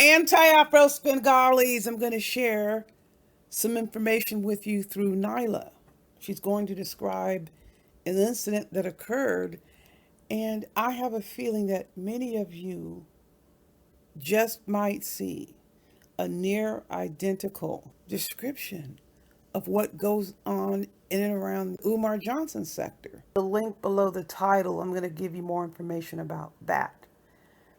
Anti-Afro Svengalis, I'm going to share some information with you through Nyla. She's going to describe an incident that occurred, and I have a feeling that many of you just might see a near identical description of what goes on in and around Umar Johnson sector. The link below the title, I'm going to give you more information about that.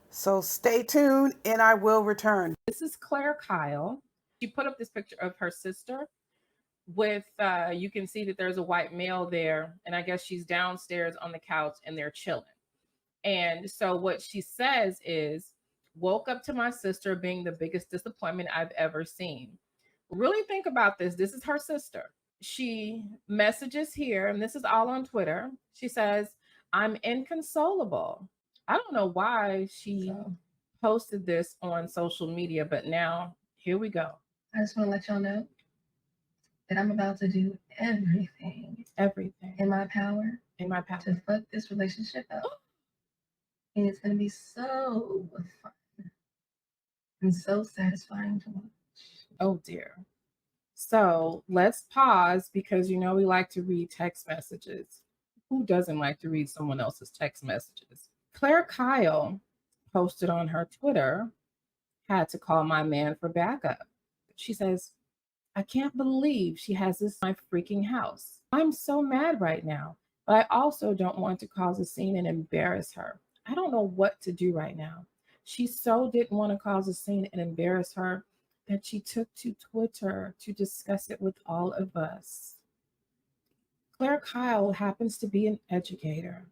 So stay tuned and I will return. This is Claire Kyle. She put up this picture of her sister with, you can see that there's a white male there, and I guess she's downstairs on the couch and they're chilling. And so what she says is, woke up to my sister being the biggest disappointment I've ever seen. Really think about this. This is her sister. She messages here, and this is all on Twitter. She says, I'm inconsolable. I don't know why she posted this on social media, but now here we go. I just want to let y'all know that I'm about to do everything in my power to fuck this relationship up. And it's going to be so fun and so satisfying to watch. Oh dear. So let's pause because we like to read text messages. Who doesn't like to read someone else's text messages? Claire Kyle posted on her Twitter, had to call my man for backup. She says, I can't believe she has this in my freaking house. I'm so mad right now, but I also don't want to cause a scene and embarrass her. I don't know what to do right now. She so didn't want to cause a scene and embarrass her that she took to Twitter to discuss it with all of us. Claire Kyle happens to be an educator.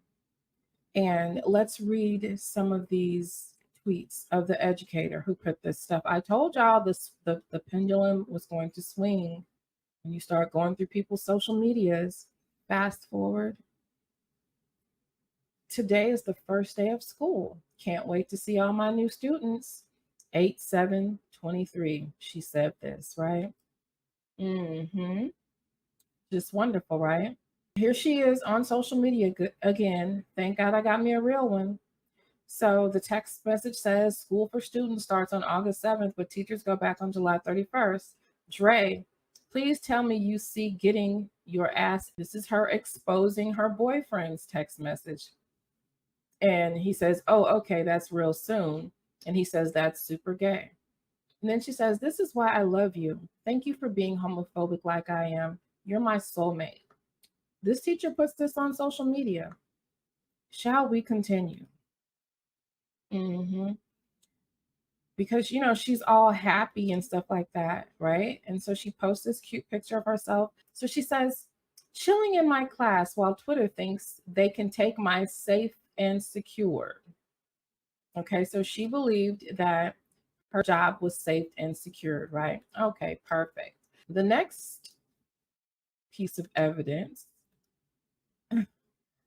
And let's read some of these tweets of the educator who put this stuff. I told y'all the pendulum was going to swing when you start going through people's social medias. Fast forward. Today is the first day of school. Can't wait to see all my new students. 8/7/23. She said this, right? Just wonderful, right? Here she is on social media again. Thank God I got me a real one. So the text message says school for students starts on August 7th, but teachers go back on July 31st. Dre, please tell me you see getting your ass. This is her exposing her boyfriend's text message. And he says, oh, okay, that's real soon. And he says, that's super gay. And then she says, this is why I love you. Thank you for being homophobic like I am. You're my soulmate. This teacher puts this on social media. Shall we continue? Because, she's all happy and stuff like that, right? And so she posts this cute picture of herself. So she says, chilling in my class while Twitter thinks they can take my safe and secure. Okay, so she believed that her job was safe and secured, right? Okay, perfect. The next piece of evidence,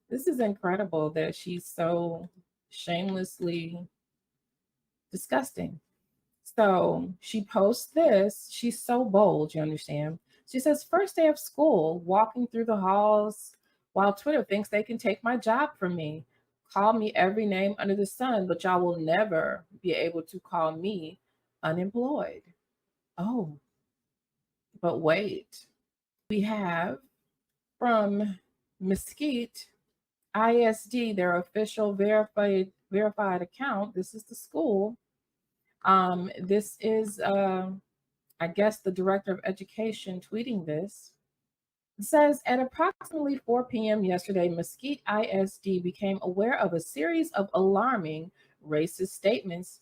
this is incredible that she's so shamelessly disgusting. So she posts this. She's so bold, you understand? She says, first day of school, walking through the halls while Twitter thinks they can take my job from me. Call me every name under the sun, but y'all will never be able to call me unemployed. Oh, but wait. We have from Mesquite ISD, their official verified account. This is the school. This is, I guess, the director of education tweeting this. It says, at approximately 4 p.m. yesterday, Mesquite ISD became aware of a series of alarming racist statements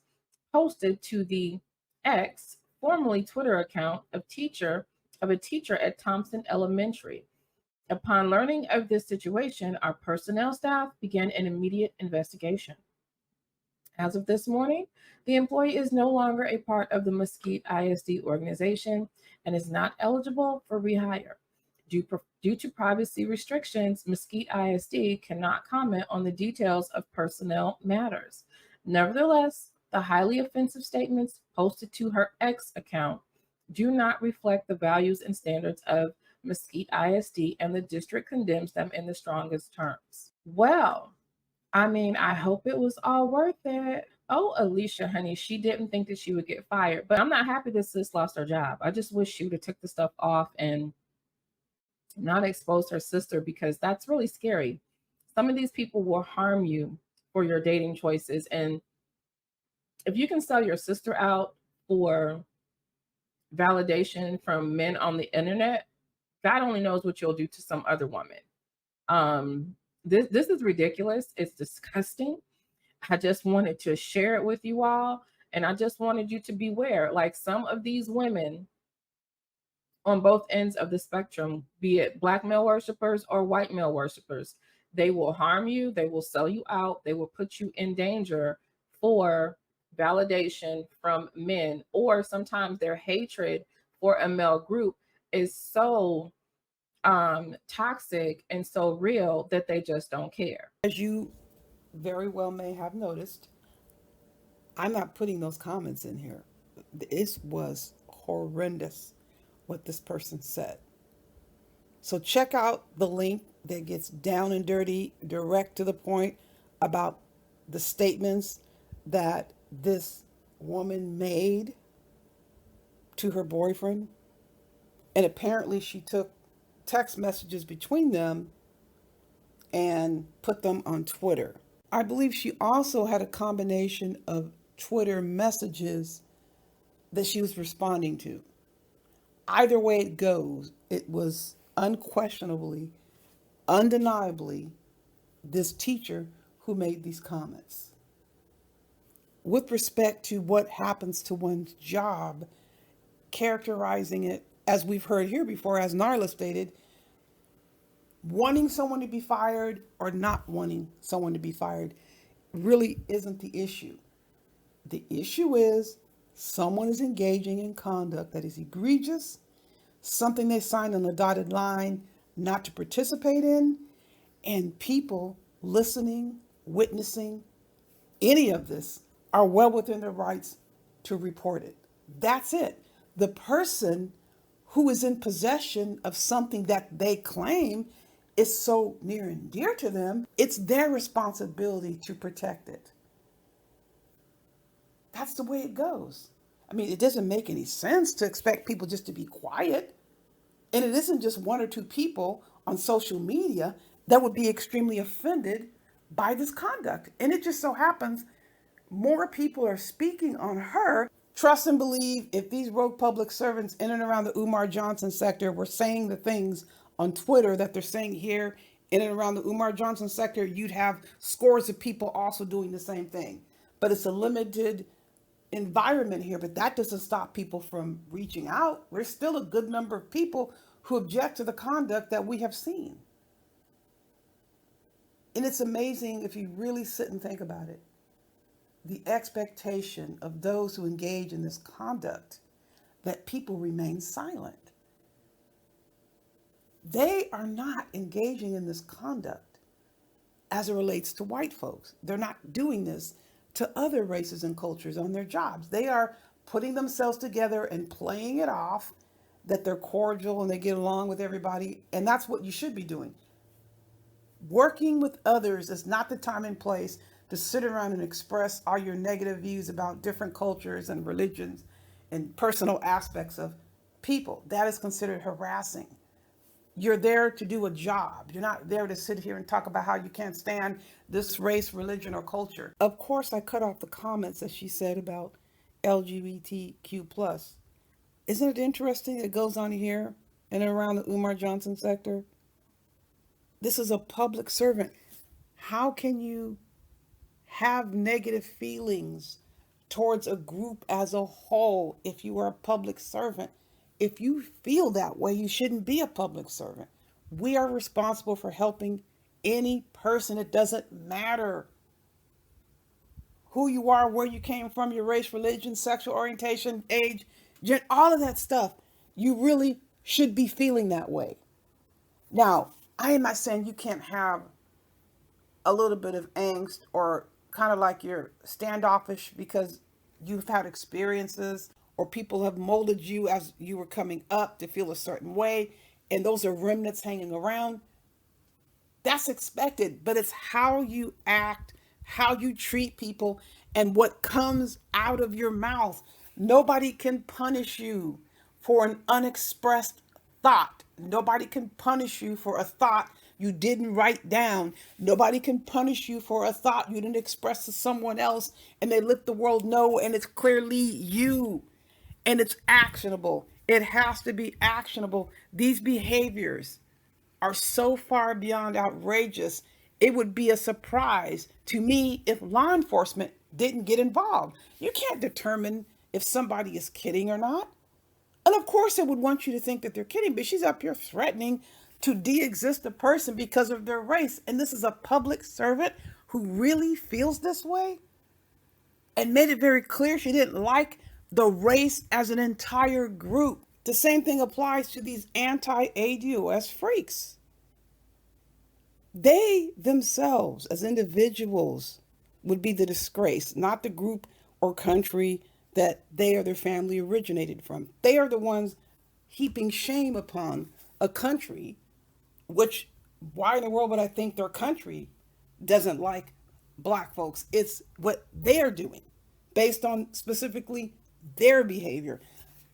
posted to the X, formerly Twitter account of a teacher at Thompson Elementary. Upon learning of this situation, our personnel staff began an immediate investigation. As of this morning, the employee is no longer a part of the Mesquite ISD organization and is not eligible for rehire. Due to privacy restrictions, Mesquite ISD cannot comment on the details of personnel matters. Nevertheless, the highly offensive statements posted to her X account do not reflect the values and standards of Mesquite ISD, and the district condemns them in the strongest terms. Well, I mean, I hope it was all worth it. Oh, Alicia, honey, she didn't think that she would get fired, but I'm not happy that sis lost her job. I just wish she would have took the stuff off and not exposed her sister, because that's really scary. Some of these people will harm you for your dating choices. And if you can sell your sister out for validation from men on the internet, God only knows what you'll do to some other woman. This is ridiculous. It's disgusting. I just wanted to share it with you all. And I just wanted you to beware. Like, some of these women on both ends of the spectrum, be it black male worshipers or white male worshipers, they will harm you, they will sell you out, they will put you in danger for validation from men, or sometimes their hatred for a male group is so toxic and so real that they just don't care. As you very well may have noticed, I'm not putting those comments in here. It was horrendous what this person said. So check out the link that gets down and dirty, direct to the point about the statements that this woman made to her boyfriend. And apparently she took text messages between them and put them on Twitter. I believe she also had a combination of Twitter messages that she was responding to. Either way it goes, it was unquestionably, undeniably this teacher who made these comments. With respect to what happens to one's job, characterizing it, as we've heard here before, as Nyla stated, wanting someone to be fired or not wanting someone to be fired really isn't the issue. The issue is someone is engaging in conduct that is egregious, something they signed on the dotted line not to participate in, and people listening, witnessing any of this are well within their rights to report it. That's it. The person who is in possession of something that they claim is so near and dear to them, it's their responsibility to protect it. That's the way it goes. I mean, it doesn't make any sense to expect people just to be quiet. And it isn't just one or two people on social media that would be extremely offended by this conduct. And it just so happens more people are speaking on her. Trust and believe, if these rogue public servants in and around the Umar Johnson sector were saying the things on Twitter that they're saying here in and around the Umar Johnson sector, you'd have scores of people also doing the same thing. But it's a limited environment here, but that doesn't stop people from reaching out. There's still a good number of people who object to the conduct that we have seen. And it's amazing if you really sit and think about it. The expectation of those who engage in this conduct that people remain silent. They are not engaging in this conduct as it relates to white folks. They're not doing this to other races and cultures on their jobs. They are putting themselves together and playing it off that they're cordial and they get along with everybody. And that's what you should be doing. Working with others is not the time and place to sit around and express all your negative views about different cultures and religions and personal aspects of people. That is considered harassing. You're there to do a job. You're not there to sit here and talk about how you can't stand this race, religion, or culture. Of course, I cut off the comments that she said about LGBTQ+. Isn't it interesting it goes on here and around the Umar Johnson sector? This is a public servant. How can you have negative feelings towards a group as a whole if you are a public servant? If you feel that way, you shouldn't be a public servant. We are responsible for helping any person. It doesn't matter who you are, where you came from, your race, religion, sexual orientation, age, gender, all of that stuff. You really should be feeling that way. Now, I am not saying you can't have a little bit of angst or kind of like you're standoffish because you've had experiences or people have molded you as you were coming up to feel a certain way, and those are remnants hanging around. That's expected, but it's how you act, how you treat people, and what comes out of your mouth. Nobody can punish you for an unexpressed thought. Nobody can punish you for a thought you didn't write down. Nobody can punish you for a thought you didn't express to someone else and they let the world know, and it's clearly you and it's actionable. It has to be actionable. These behaviors are so far beyond outrageous. It would be a surprise to me if law enforcement didn't get involved. You can't determine if somebody is kidding or not. And of course, it would want you to think that they're kidding, but she's up here threatening to de-exist a person because of their race. And this is a public servant who really feels this way and made it very clear she didn't like the race as an entire group. The same thing applies to these anti-ADOS freaks. They themselves, as individuals, would be the disgrace, not the group or country that they or their family originated from. They are the ones heaping shame upon a country, which, why in the world would I think their country doesn't like Black folks? It's what they're doing based on specifically their behavior,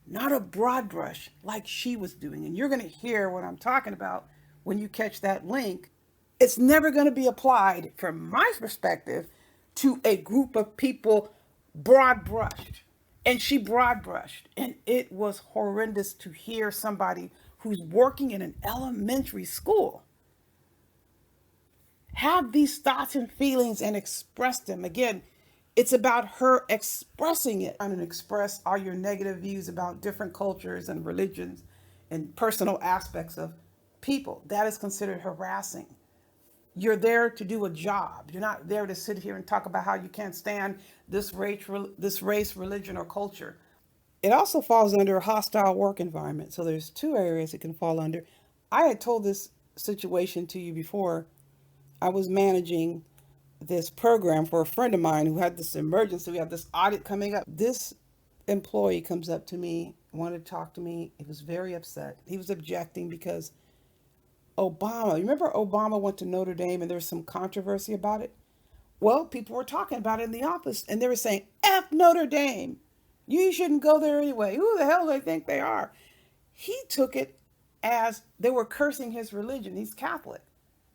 not a broad brush like she was doing. And you're going to hear what I'm talking about when you catch that link. It's never going to be applied, from my perspective, to a group of people broad brushed. And she broad brushed. And it was horrendous to hear somebody who's working in an elementary school have these thoughts and feelings and express them. Again, it's about her expressing it. And express all your negative views about different cultures and religions and personal aspects of people. That is considered harassing. You're there to do a job. You're not there to sit here and talk about how you can't stand this race, religion, or culture. It also falls under a hostile work environment. So there's two areas it can fall under. I had told this situation to you before. I was managing this program for a friend of mine who had this emergency. We have this audit coming up. This employee comes up to me, wanted to talk to me. He was very upset. He was objecting because Obama, remember Obama went to Notre Dame and there was some controversy about it? Well, people were talking about it in the office and they were saying, F Notre Dame. You shouldn't go there anyway. Who the hell do they think they are? He took it as they were cursing his religion. He's Catholic.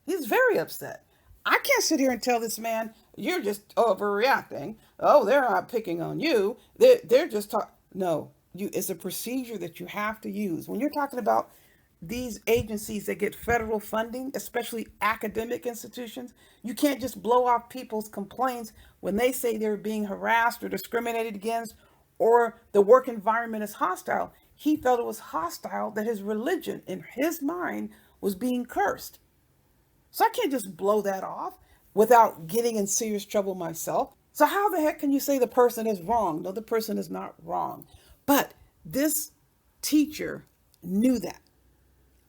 He's very upset. I can't sit here and tell this man, you're just overreacting. Oh, they're not picking on you. They're just talking. No, it's a procedure that you have to use. When you're talking about these agencies that get federal funding, especially academic institutions, you can't just blow off people's complaints when they say they're being harassed or discriminated against or the work environment is hostile. He felt it was hostile that his religion, in his mind, was being cursed. So I can't just blow that off without getting in serious trouble myself. So how the heck can you say the person is wrong? No, the person is not wrong. But this teacher knew that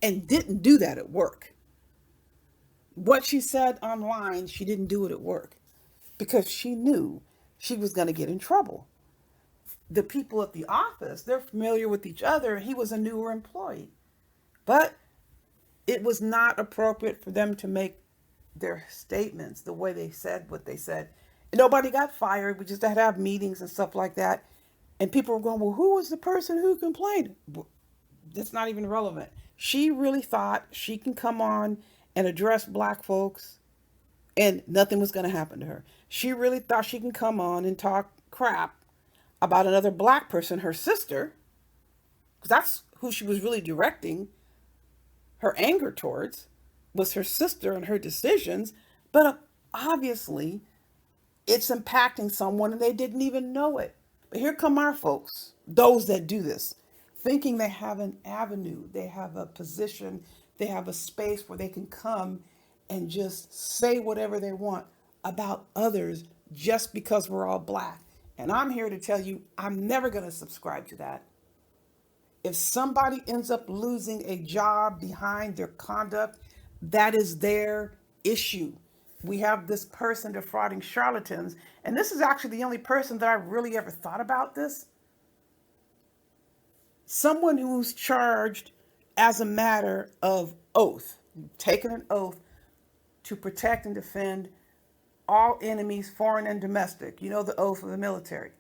and didn't do that at work. What she said online, she didn't do it at work because she knew she was going to get in trouble. The people at the office, they're familiar with each other. He was a newer employee. But it was not appropriate for them to make their statements the way they said what they said. Nobody got fired. We just had to have meetings and stuff like that. And people were going, well, who was the person who complained? That's not even relevant. She really thought she can come on and address Black folks and nothing was going to happen to her. She really thought she can come on and talk crap about another Black person, her sister, because that's who she was really directing her anger towards, was her sister and her decisions. But obviously, it's impacting someone and they didn't even know it. But here come our folks, those that do this, thinking they have an avenue, they have a position, they have a space where they can come and just say whatever they want about others just because we're all Black. And I'm here to tell you, I'm never going to subscribe to that. If somebody ends up losing a job behind their conduct, that is their issue. We have this person defrauding charlatans, and this is actually the only person that I really ever thought about this. Someone who's charged as a matter of oath, taking an oath to protect and defend all enemies, foreign and domestic. You know the oath of the military.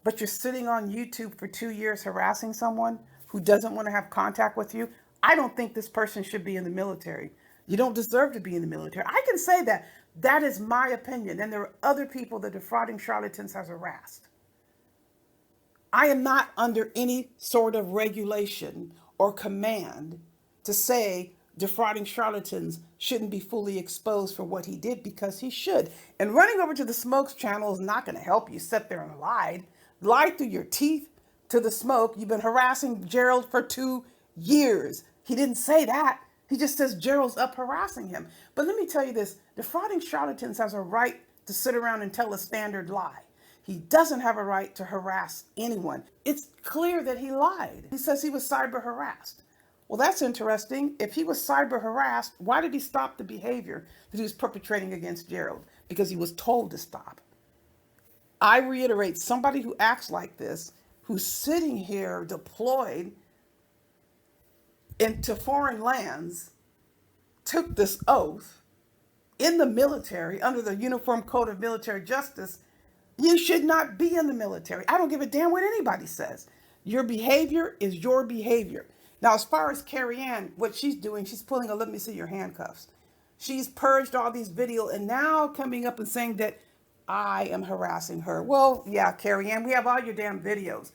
But you're sitting on YouTube for 2 years harassing someone who doesn't want to have contact with you. I don't think this person should be in the military. You don't deserve to be in the military. I can say that. That is my opinion. And there are other people that defrauding charlatans has harassed. I am not under any sort of regulation or command to say defrauding charlatans shouldn't be fully exposed for what he did, because he should. And running over to the Smokes channel is not going to help you sit there and lie through your teeth to the Smoke. You've been harassing Gerald for 2 years. He didn't say that. He just says Gerald's up harassing him. But let me tell you this, defrauding charlatans has a right to sit around and tell a standard lie. He doesn't have a right to harass anyone. It's clear that he lied. He says he was cyber harassed. Well, that's interesting. If he was cyber harassed, why did he stop the behavior that he was perpetrating against Gerald? Because he was told to stop. I reiterate, somebody who acts like this, who's sitting here deployed into foreign lands, took this oath in the military under the Uniform Code of Military Justice, you should not be in the military. I don't give a damn what anybody says. Your behavior is your behavior. Now, as far as Carrie Ann, what she's doing, she's pulling a let me see your handcuffs. She's purged all these videos and now coming up and saying that I am harassing her. Well, yeah, Carrie Ann, we have all your damn videos.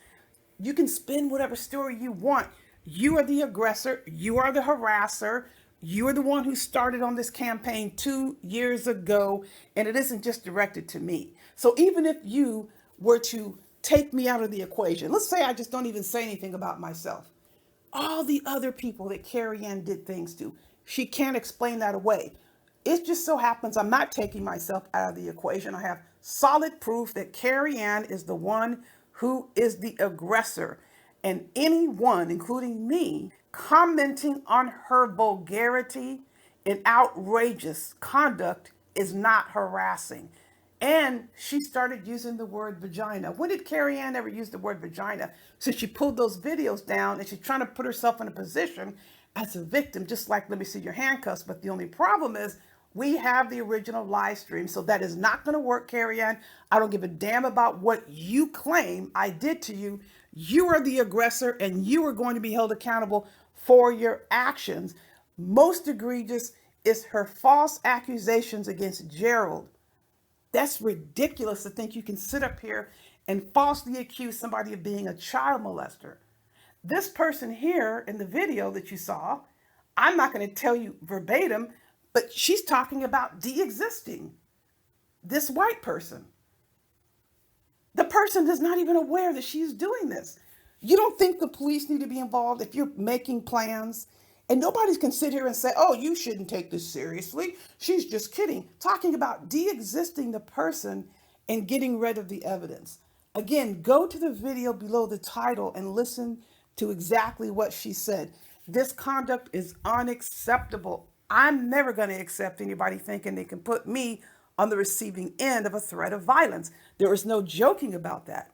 You can spin whatever story you want. You are the aggressor. You are the harasser. You are the one who started on this campaign 2 years ago, and it isn't just directed to me. So even if you were to take me out of the equation, let's say I just don't even say anything about myself, all the other people that Carrie Ann did things to, she can't explain that away. It just so happens I'm not taking myself out of the equation. I have solid proof that Carrie Ann is the one who is the aggressor. And anyone, including me, commenting on her vulgarity and outrageous conduct is not harassing. And she started using the word vagina. When did Carrie Ann ever use the word vagina? Since she pulled those videos down and she's trying to put herself in a position as a victim, just like let me see your handcuffs. But the only problem is we have the original live stream. So that is not going to work, Carrie Ann. I don't give a damn about what you claim I did to you. You are the aggressor and you are going to be held accountable for your actions. Most egregious is her false accusations against Gerald. That's ridiculous to think you can sit up here and falsely accuse somebody of being a child molester. This person here in the video that you saw, I'm not going to tell you verbatim, but she's talking about de-existing this white person. The person is not even aware that she's doing this. You don't think the police need to be involved if you're making plans? And nobody's can sit here and say, oh, you shouldn't take this seriously. She's just kidding. Talking about de-existing the person and getting rid of the evidence. Again, go to the video below the title and listen to exactly what she said. This conduct is unacceptable. I'm never going to accept anybody thinking they can put me on the receiving end of a threat of violence. There is no joking about that.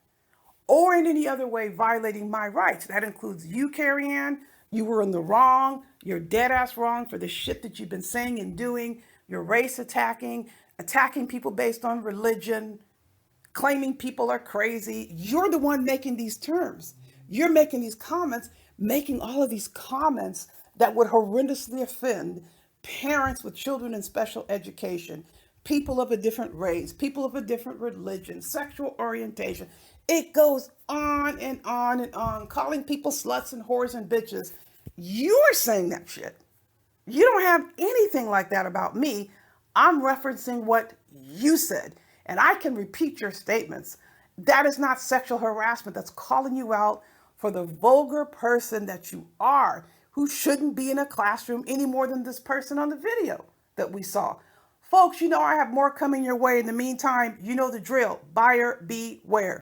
Or in any other way violating my rights. That includes you, Carrie Ann. You were in the wrong. You're dead ass wrong for the shit that you've been saying and doing. You're race attacking people based on religion, claiming people are crazy. You're the one making these terms. You're making these comments, making all of these comments that would horrendously offend parents with children in special education, people of a different race, people of a different religion, sexual orientation. It goes on and on and on, calling people sluts and whores and bitches. You're saying that shit. You don't have anything like that about me. I'm referencing what you said, and I can repeat your statements. That is not sexual harassment. That's calling you out for the vulgar person that you are, who shouldn't be in a classroom any more than this person on the video that we saw. Folks, you know I have more coming your way. In the meantime, you know the drill. Buyer beware.